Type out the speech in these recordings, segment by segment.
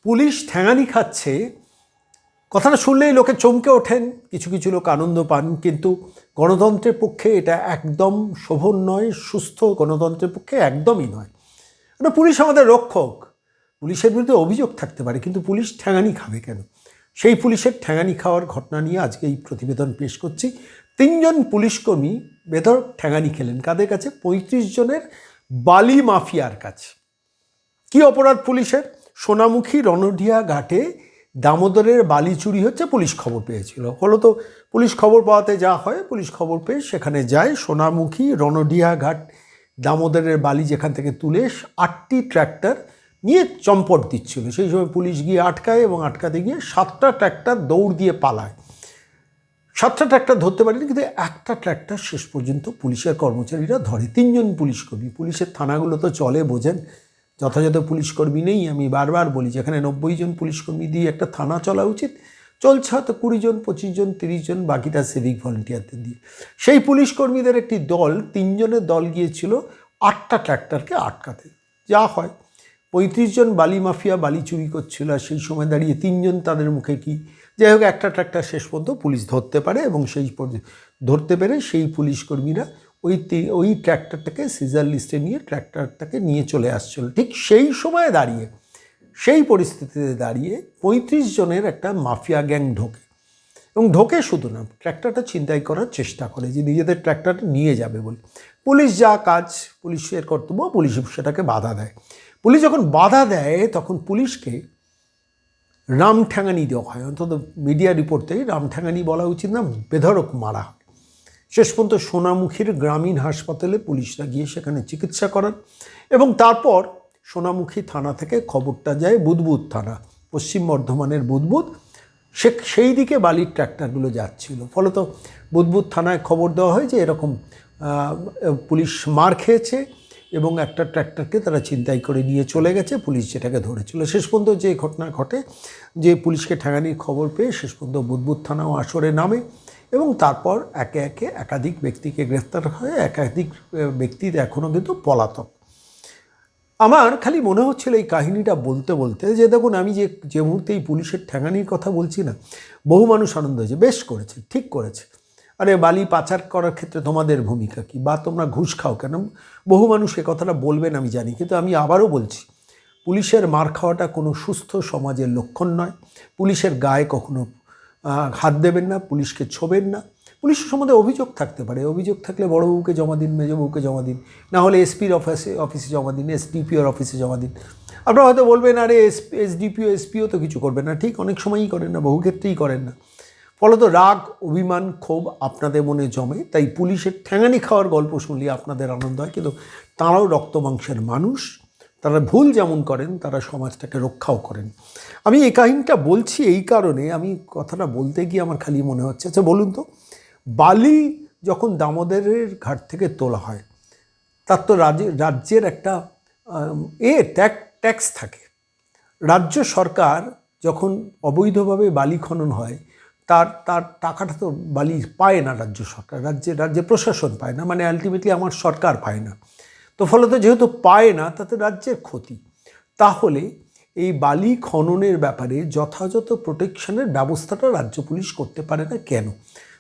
Police ঠ্যাঙানি খাচ্ছে কথাটা শুনলেই লোকে চমকে ওঠেন, কিছু কিছু লোক আনন্দ পান, কিন্তু গণতন্ত্রের পক্ষে এটা একদম শোভন নয়, সুস্থ গণতন্ত্রের পক্ষে একদমই নয়। মানে পুলিশ আমাদের রক্ষক, পুলিশের বিরুদ্ধে অভিযোগ থাকতে পারে, কিন্তু পুলিশ ঠ্যাঙানি খাবে কেন? সেই পুলিশের ঠ্যাঙানি খাওয়ার ঘটনা নিয়ে আজকে এই প্রতিবেদন পেশ করছি। 3জন পুলিশকর্মী বেধড়ক ঠ্যাঙানি খেলেন কাদের কাছে? 35 জনের বালি মাফিয়ার কাছে। কি অপরাধ পুলিশের? সোনামুখী রণডিয়া ঘাটে দামোদরের বালি চুরি হচ্ছে, পুলিশ খবর পেয়েছিল। ফলত পুলিশ খবর পাওয়াতে যা হয়, পুলিশ খবর পেয়ে সেখানে যায়। সোনামুখী রণডিয়া ঘাট দামোদরের বালি যেখান থেকে তুলে 8টি ট্র্যাক্টর নিয়ে চম্পট দিচ্ছিল। সেই সময় পুলিশ গিয়ে আটকায় এবং আটকাতে গিয়ে 7টা ট্র্যাক্টর দৌড় দিয়ে পালায়। 7টা ট্র্যাক্টর ধরতে পারেনি, কিন্তু একটা ট্র্যাক্টর শেষ পর্যন্ত পুলিশের কর্মচারীরা ধরে। 3জন পুলিশকর্মী। পুলিশের থানাগুলো তো চলে, বোঝেন, যথাযথ পুলিশকর্মী নেই। আমি বারবার বলি, যেখানে 90 জন পুলিশকর্মী দিয়ে একটা থানা চলা উচিত, চলছে হয়তো 20 জন, 25 জন, 30 জন, বাকিটা সিভিক ভলেন্টিয়ারদের দিয়ে। সেই পুলিশকর্মীদের একটি দল, 3 জনের দল গিয়েছিল 8টা ট্র্যাক্টরকে আটকাতে। যা হয়, 35 জন বালি মাফিয়া বালি চুরি করছিল, আর সেই সময় দাঁড়িয়ে 3 জন, তাদের মুখে কি? যাই হোক, একটা ট্র্যাক্টর শেষ পর্যন্ত পুলিশ ধরতে পারে, এবং সেই ধরতে পেরে সেই পুলিশকর্মীরা ওই ট্র্যাক্টরটাকে সিজার লিস্টে নিয়ে ট্র্যাক্টরটাকে নিয়ে চলে আসছিল। ঠিক সেই সময় দাঁড়িয়ে, সেই পরিস্থিতিতে দাঁড়িয়ে 35 জনের একটা মাফিয়া গ্যাং ঢোকে, এবং ঢোকে শুধু না, ট্র্যাক্টরটা ছিনতাই করার চেষ্টা করে, যে নিজেদের ট্র্যাক্টরটা নিয়ে যাবে বলে। পুলিশ যা কাজ, পুলিশের কর্তব্য, পুলিশ সেটাকে বাধা দেয়। পুলিশ যখন বাধা দেয়, তখন পুলিশকে রামঠ্যাঙানি দেওয়া হয়। অন্তত মিডিয়া রিপোর্টেই রামঠ্যাঙানি বলা উচিত না, বেধড়ক মারা হয়। শেষ পর্যন্ত সোনামুখীর গ্রামীণ হাসপাতালে পুলিশরা গিয়ে সেখানে চিকিৎসা করান, এবং তারপর সোনামুখী থানা থেকে খবরটা যায় বুদবুদ থানা, পশ্চিম বর্ধমানের বুদবুদ, সেই দিকে বালির ট্র্যাক্টরগুলো যাচ্ছিল। ফলত বুদবুদ থানায় খবর দেওয়া হয় যে এরকম পুলিশ মার খেয়েছে, এবং একটা ট্র্যাক্টরকে তারা ছিনতাই করে নিয়ে চলে গেছে। পুলিশ যেটাকে ধরেছিল। শেষ পর্যন্ত যে ঘটনা ঘটে, যে পুলিশকে ঠ্যাঙানির খবর পেয়ে শেষ পর্যন্ত বুদবুদ থানাও আসরে নামে, এবং তারপর একে একে একাধিক ব্যক্তিকে গ্রেফতার হয়। একাধিক ব্যক্তি এখনও কিন্তু পলাতক। আমার খালি মনে হচ্ছিল এই কাহিনীটা বলতে বলতে, যে দেখুন, আমি যে মুহূর্তে এই পুলিশের ঠ্যাঙানির কথা বলছি না, বহু মানুষ আনন্দ হয়েছে, বেশ করেছে, ঠিক করেছে। আরে বালি পাচার করার ক্ষেত্রে তোমাদের ভূমিকা কী, বা তোমরা ঘুষ খাও কেন? বহু মানুষ এ কথাটা বলবেন আমি জানি, কিন্তু আমি আবারও বলছি, পুলিশের মার খাওয়াটা কোনো সুস্থ সমাজের লক্ষণ নয়। পুলিশের গায়ে কখনো হাত দেবেন না, পুলিশকে ছোবেন না। পুলিশের সম্বন্ধে অভিযোগ থাকতে পারে, অভিযোগ থাকলে বড়োবউকে জমা দিন, মেজবউকে জমা দিন, না হলে এসপির অফিসে জমা দিন, এসডিপিওর অফিসে জমা দিন। আপনারা হয়তো বলবেন, আরে এসডিপিও এসপিও তো কিছু করবেন না। ঠিক, অনেক সময়ই করেন না, বহু ক্ষেত্রেই করেন না। ফলত রাগ, অভিমান, ক্ষোভ আপনাদের মনে জমে। তাই পুলিশের ঠ্যাঙানি খাওয়ার গল্প শুনলে আপনাদের আনন্দ হয়, কিন্তু তাঁরাও রক্ত মাংসের মানুষ। তারা ভুল যেমন করেন, তারা সমাজটাকে রক্ষাও করেন। আমি এই কাহিনীটা বলছি এই কারণে, আমি কথাটা বলতে গিয়ে আমার খালি মনে হচ্ছে, আচ্ছা বলুন তো, বালি যখন দামোদরের ঘাট থেকে তোলা হয়, তার তো রাজ্যের একটা ট্যাক্স থাকে। রাজ্য সরকার যখন অবৈধভাবে বালি খনন হয়, তার টাকাটা তো বালি পায় না রাজ্য সরকার, রাজ্যের প্রশাসন পায় না, মানে আলটিমেটলি আমার সরকার পায় না। তো ফলত যেহেতু পায় না, তাতে রাজ্যের ক্ষতি। তাহলে এই বালি খননের ব্যাপারে যথাযথ প্রোটেকশনের ব্যবস্থাটা রাজ্য পুলিশ করতে পারে না কেন?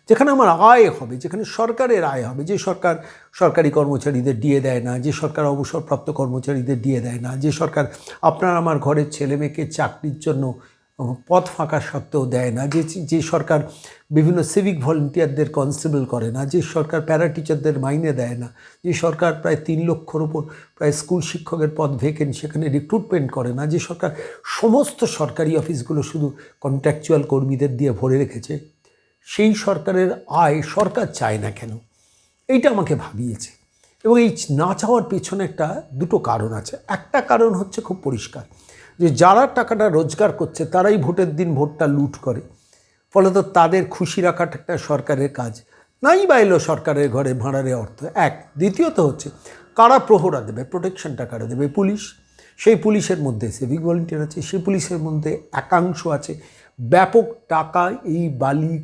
যেখানে আমার আয় হবে, যেখানে সরকারের আয় হবে, যে সরকার সরকারি কর্মচারীদের দিয়ে দেয় না, যে সরকার অবসরপ্রাপ্ত কর্মচারীদের দিয়ে দেয় না, যে সরকার আপনার আমার ঘরের ছেলে মেয়েকে চাকরির জন্য পদ ফাঁকা সত্ত্বেও দেয় না, যে সরকার বিভিন্ন সিভিক ভলেন্টিয়ারদের কনস্টেবল করে না, যে সরকার প্যারা টিচারদের মাইনে দেয় না, যে সরকার প্রায় 3 লক্ষর ওপর প্রায় স্কুল শিক্ষকের পদ ভেকেন্ট, সেখানে রিক্রুটমেন্ট করে না, যে সরকার সমস্ত সরকারি অফিসগুলো শুধু কন্ট্রাকচুয়াল কর্মীদের দিয়ে ভরে রেখেছে, সেই সরকারের আয় সরকার চায় না কেন? এইটা আমাকে ভাবিয়েছে। এবং এই না চাওয়ার পেছনে দুটো কারণ আছে। একটা কারণ হচ্ছে খুব পরিষ্কার, যে যারা টাকাটা রোজগার করছে তারাই ভোটের দিন ভোটটা লুট করে। ফলত তাদের খুশি রাখাটা একটা সরকারের কাজ, নাই বা এলো সরকারের ঘরে ভাঁড়ারে অর্থ। দ্বিতীয়ত হচ্ছে, কারা প্রহরা দেবে, প্রোটেকশনটা কারা দেবে? পুলিশ। সেই পুলিশের মধ্যে সিভিক ভলেন্টিয়ার আছে, সেই পুলিশের মধ্যে একাংশ আছে ব্যাপক টাকা এই বালি,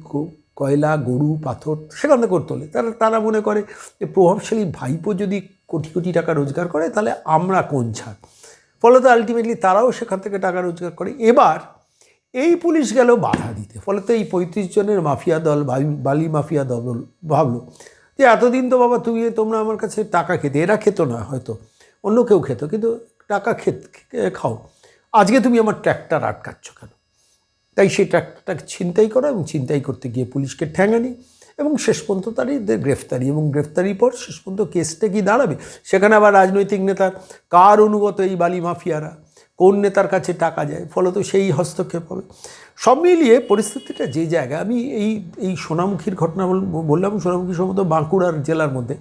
কয়লা, গরু, পাথর সেখান থেকে তোলে। তারা মনে করে যে প্রভাবশালী ভাইপো যদি কোটি কোটি টাকা রোজগার করে, তাহলে আমরা কোন ছাড়? ফলত আলটিমেটলি তারাও সেখান থেকে টাকা রোজগার করে। এবার এই পুলিশ গেল বাধা দিতে, ফলত এই 35 জনের মাফিয়া দল, বালি মাফিয়া দল ভাবলো যে এতদিন তো বাবা তোমরা আমার কাছে টাকা খেতে, এরা খেত না, হয়তো অন্য কেউ খেত, কিন্তু টাকা খাও, আজকে তুমি আমার ট্র্যাক্টর আটকাচ্ছ কেন? তাই সেই ট্র্যাক্টরটাকে ছিনতাই করা, এবং ছিনতাই করতে গিয়ে পুলিশকে ঠ্যাঙানি, এবং শেষ পর্যন্ত তাদের গ্রেফতারি, এবং গ্রেফতারির পর শেষ পর্যন্ত কেসটা কি দাঁড়াবে, সেখানে আবার রাজনৈতিক নেতার কার অনুগত এই বালি মাফিয়ারা, কোন নেতার কাছে টাকা যায়, ফলত সেই হস্তক্ষেপ হবে। সব মিলিয়ে পরিস্থিতিটা যে জায়গায়, আমি এই সোনামুখীর ঘটনা বললাম, সোনামুখী সম্ভবত বাঁকুড়ার জেলার মধ্যে,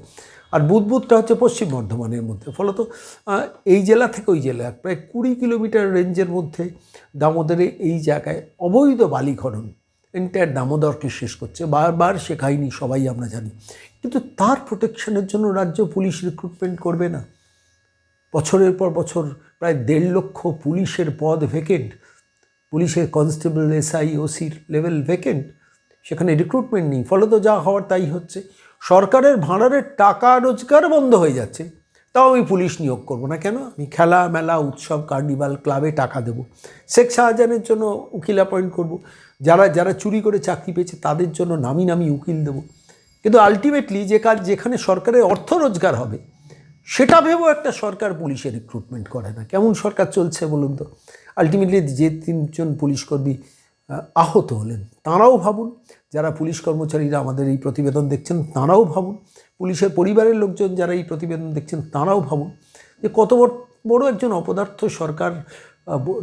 আর বুদবুদটা হচ্ছে পশ্চিম বর্ধমানের মধ্যে, ফলত এই জেলা থেকে ওই জেলা প্রায় 20 কিলোমিটার রেঞ্জের মধ্যে দামোদরে এই জায়গায় অবৈধ বালি খনন এন্টায়ার দামোদরকে শেষ করছে। বারবার সে কাহিনী সবাই আমরা জানি, কিন্তু তার প্রোটেকশনের জন্য রাজ্য পুলিশ রিক্রুটমেন্ট করবে না। বছরের পর বছর প্রায় 1.5 লক্ষ পুলিশের পদ ভ্যাকেন্ট, পুলিশের কনস্টেবল, এসআই, ওসির লেভেল ভ্যাকেন্ট, সেখানে রিক্রুটমেন্ট নেই, ফলত যা হওয়ার তাই হচ্ছে। সরকারের ভাঁড়ারের টাকা রোজগার বন্ধ হয়ে যাচ্ছে, তাও আমি পুলিশ নিয়োগ করব না। কেন? আমি খেলা মেলা, উৎসব, কার্নিভাল, ক্লাবে টাকা দেব, শেখ শাহজাহানের জন্য উকিল অ্যাপয়েন্ট করব, যারা চুরি করে চাকরি পেয়েছে তাদের জন্য নামি নামি উকিল দেব। কিন্তু আলটিমেটলি যে কাজ যেখানে সরকারের অর্থ রোজগার হবে, সেটা ভেবেও একটা সরকার পুলিশের রিক্রুটমেন্ট করে না। কেমন সরকার চলছে বলুন তো? আলটিমেটলি যে 3 জন পুলিশকর্মী আহত হলেন, তাঁরাও ভাবুন, যারা পুলিশ কর্মচারীরা আমাদের এই প্রতিবেদন দেখছেন তাঁরাও ভাবুন, পুলিশের পরিবারের লোকজন যারা এই প্রতিবেদন দেখছেন তাঁরাও ভাবুন, যে কত বড় একজন অপদার্থ সরকার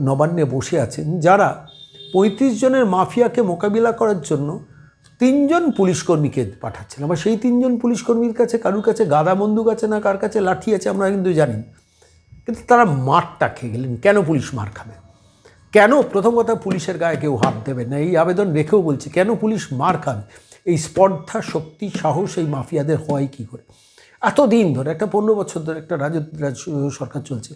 নবান্নে বসে আছেন, যারা 35 জনের মাফিয়াকে মোকাবিলা করার জন্য 3 জন পুলিশকর্মীকে পাঠাচ্ছেন। আবার সেই 3 জন পুলিশকর্মীর কাছে কারুর কাছে গাদা বন্দুক আছে না কার কাছে লাঠি আছে আমরা কিন্তু জানি, কিন্তু তারা মারটা খেয়ে গেলেন। কেন পুলিশ মার খাবে? কেন? প্রথম কথা, পুলিশের গায়ে কেউ হাত দেবে না, এই আবেদন রেখেও বলছি, কেন পুলিশ মার খাবে? এই স্পর্ধা, শক্তি, সাহস এই মাফিয়াদের হয় কী করে? এতদিন ধরে, একটা 15 বছর ধরে একটা রাজ্য সরকার চলছে।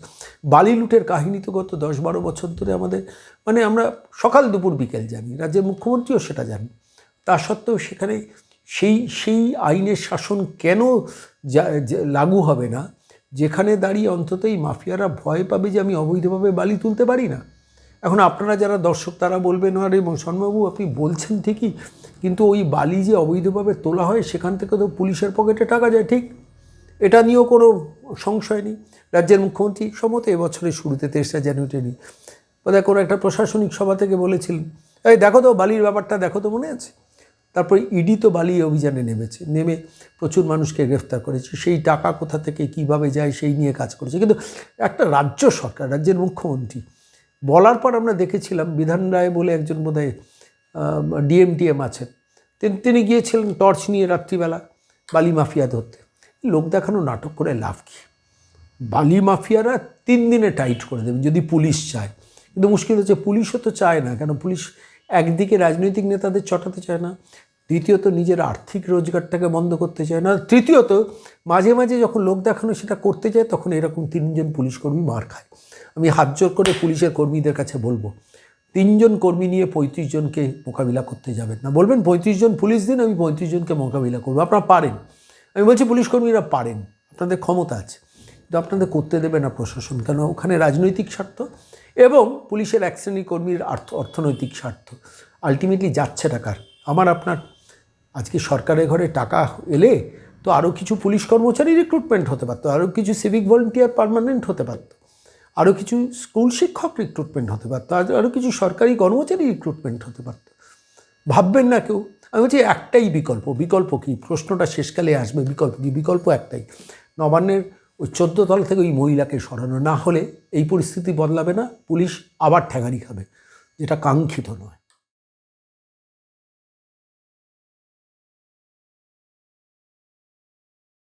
বালি লুটের কাহিনী তো গত 10-12 বছর ধরে আমাদের, মানে আমরা সকাল দুপুর বিকেল জানি, রাজ্যের মুখ্যমন্ত্রীও সেটা জানি। তা সত্ত্বেও সেখানে সেই আইনের শাসন কেন লাগু হবে না, যেখানে দাঁড়িয়ে অন্তত এই মাফিয়ারা ভয় পাবে যে আমি অবৈধভাবে বালি তুলতে পারি না। এখন আপনারা যারা দর্শক তারা বলবেন, আরে শর্মাবাবু আপনি বলছেন ঠিকই, কিন্তু ওই বালি যে অবৈধভাবে তোলা হয় সেখান থেকে তো পুলিশের পকেটে টাকা যায়, ঠিক, এটা নিয়েও কোনো সংশয় নেই। রাজ্যের মুখ্যমন্ত্রী সম্মত এবছরের শুরুতে 23 জানুয়ারি বোধহয় কোনো একটা প্রশাসনিক সভা থেকে বলেছিলেন, এই দেখো তো বালির ব্যাপারটা দেখো তো, মনে আছে? তারপরে ইডি তো বালি অভিযানে নেমে প্রচুর মানুষকে গ্রেফতার করেছে, সেই টাকা কোথা থেকে কিভাবে যায় সেই নিয়ে কাজ করেছে। কিন্তু একটা রাজ্য সরকার, রাজ্যের মুখ্যমন্ত্রী বলার পর আমরা দেখেছিলাম, বিধান রায় বলে একজন বোধহয় ডিএমটিএম আছেন, তিনি গিয়েছিলেন টর্চ নিয়ে রাত্রিবেলা বালি মাফিয়া ধরতে। লোক দেখানো নাটক করে লাভ কী? বালি মাফিয়ারা 3 দিনে টাইট করে দেবেন যদি পুলিশ চায়, কিন্তু মুশকিল হচ্ছে পুলিশও তো চায় না। কেন? পুলিশ একদিকে রাজনৈতিক নেতাদের চটাতে চায় না, দ্বিতীয়ত নিজের আর্থিক রোজগারটাকে বন্ধ করতে চায় না, তৃতীয়ত মাঝে মাঝে যখন লোক দেখানো সেটা করতে যায় তখন এরকম 3 জন পুলিশকর্মী মার খায়। আমি হাত জোর করে পুলিশের কর্মীদের কাছে বলবো, 3 জন কর্মী নিয়ে 35 জনকে মোকাবিলা করতে যাবেন না। বলবেন 35 জন পুলিশ দিন, আমি 35 জনকে মোকাবিলা করবো। আপনারা পারেন, আমি বলছি পুলিশকর্মীরা পারেন, আপনাদের ক্ষমতা আছে, কিন্তু আপনাদের করতে দেবে না প্রশাসন। কেন? ওখানে রাজনৈতিক স্বার্থ এবং পুলিশের এক শ্রেণী কর্মীর অর্থনৈতিক স্বার্থ আলটিমেটলি যাচ্ছে টাকার। আমার আপনার আজকে সরকারের ঘরে টাকা এলে তো আরও কিছু পুলিশ কর্মচারী রিক্রুটমেন্ট হতে পারতো, আরও কিছু সিভিক ভলেন্টিয়ার পার্মানেন্ট হতে পারতো, আরও কিছু স্কুল শিক্ষক রিক্রুটমেন্ট হতে পারতো, আরও কিছু সরকারি কর্মচারী রিক্রুটমেন্ট হতে পারতো। ভাববেন না কেউ? আমি বলছি একটাই বিকল্প কী? প্রশ্নটা শেষকালে আসবে, বিকল্প কী? বিকল্প একটাই, নবান্নের ওই 14 তলা থেকে ওই মহিলাকে সরানো, না হলে এই পরিস্থিতি বদলাবে না, পুলিশ আবার ঠ্যাঙানি খাবে, যেটা কাঙ্ক্ষিত নয়।